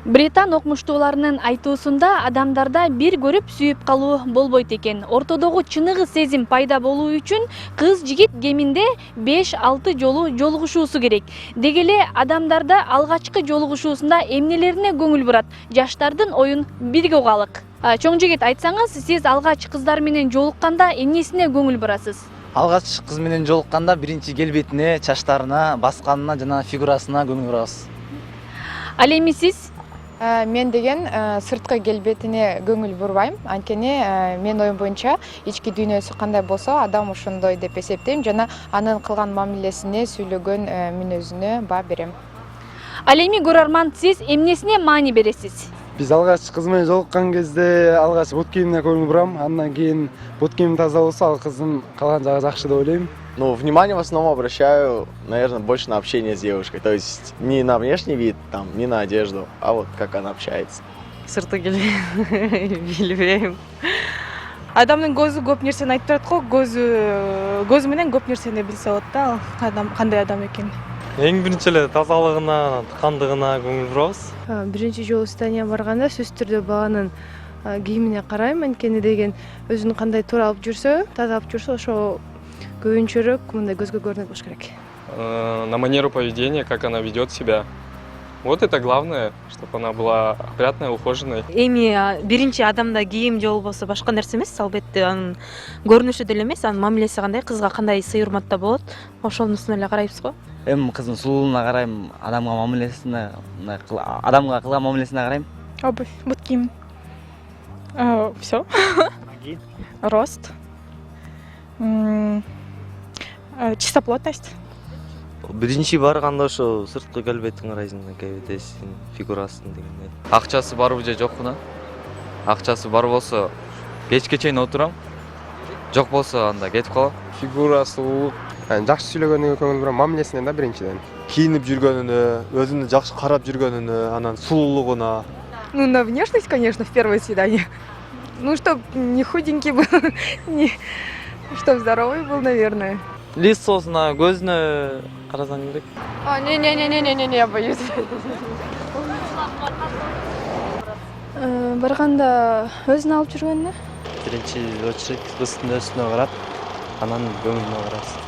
Британ окумуштууларынын айтуусунда адамдарда бир көрүп сүйүп калуу болбойт экен. Ортодогу чыныгы сезим пайда болуу үчүн кыз-жигит кеминде 5-6 жолу жолугушуусу керек. Деги эле адамдарда алгачкы жолугушуусунда эмнелерине көңүл бурат? Жаштардын оюн бирге угалык. Чоң жигит, айтсаңыз, сиз алгач кыздар менен жолукканда эмнесине көңүл бурасыз? Алгач кыз менен жолукканда биринчи келбетине, чачтарына, басканына жана фигурасына көңүл бурабыз. Ал эми сиз? Мен деген сырткы келбетине көңүл бурбайм. Анткени мен оюм боюнча ички дүйнөсү кандай болсо, адам ошондой деп эсептейм жана анын кылган мамилесине, сүйлөгөн мүнөзүнө баа берем. Ал эми көрөрман, сиз эмнесине маани бересиз? Биз алгач кыз менен жолуккан кезде алгач бут кийимине көңүл бурам. Андан кийин бут кийим таза болсо, ал кыздын калган жагы жакшы деп ойлойм. Ну, внимание в основном обращаю, наверное, больше на общение с девушкой. То есть не на внешний вид, там, не на одежду, а вот как она общается. Сырты билбейм. Адамдын көзү көп нерсени айтып турат го, көзү менен көп нерсени билсе болот да, адам кандай адам экенин. Эң биринчи эле тазалыгына, тыкандыгына көңүл бурабыз. Биринчи жолу зданияга барганда сөзсүз түрдө баланын кийимине карайм, анткени деген өзүн кандай туура алып жүрсө, таза алып жүрсө, ошо көбүнчөрөөк мындай көзгө көрүнөт болуш керек. На манеру поведения, как она ведет себя. Вот это главное, чтобы она была опрятной, ухоженной. Эми биринчи адамда кийим жол болсо башка нерсе эмес, албетте анын көрүнүшү деле эмес, анын мамилеси кандай, кызга кандай сый урматта болот, ошонусуна эле карайбыз го. Эми кыздын сулуулугуна карайм, адамга кылган мамилесине карайм. Обувь, бут кийим. Всё. Рост. Чистоплотность. Биринчи барганда ошо сырткы келбетин карайсың, кебетесин, фигурасын дегендей. Акчасы барбы же жокпу? Акчасы бар болсо кечке чейин отурам. Жок болсо анда кетип калам. Фигура, сулуулук, жакшы сүйлөгөнүнө көңүл бурам, мамилесине да биринчиден. Кийинип жүргөнүнө, өзүнө жакшы карап жүргөнүнө, анан сулуулугуна. Ну, на внешность, конечно, в первое свидание. Ну, чтоб не худенький был, чтоб здоровый был, наверное. Лицосуна, көзүнө карасаң керек. Не, я боюсь. Барганда өзүн алып жүргөнүнө. Биринчи очередь кыздын өзүнө карап, анан көңүлүнө карайсың.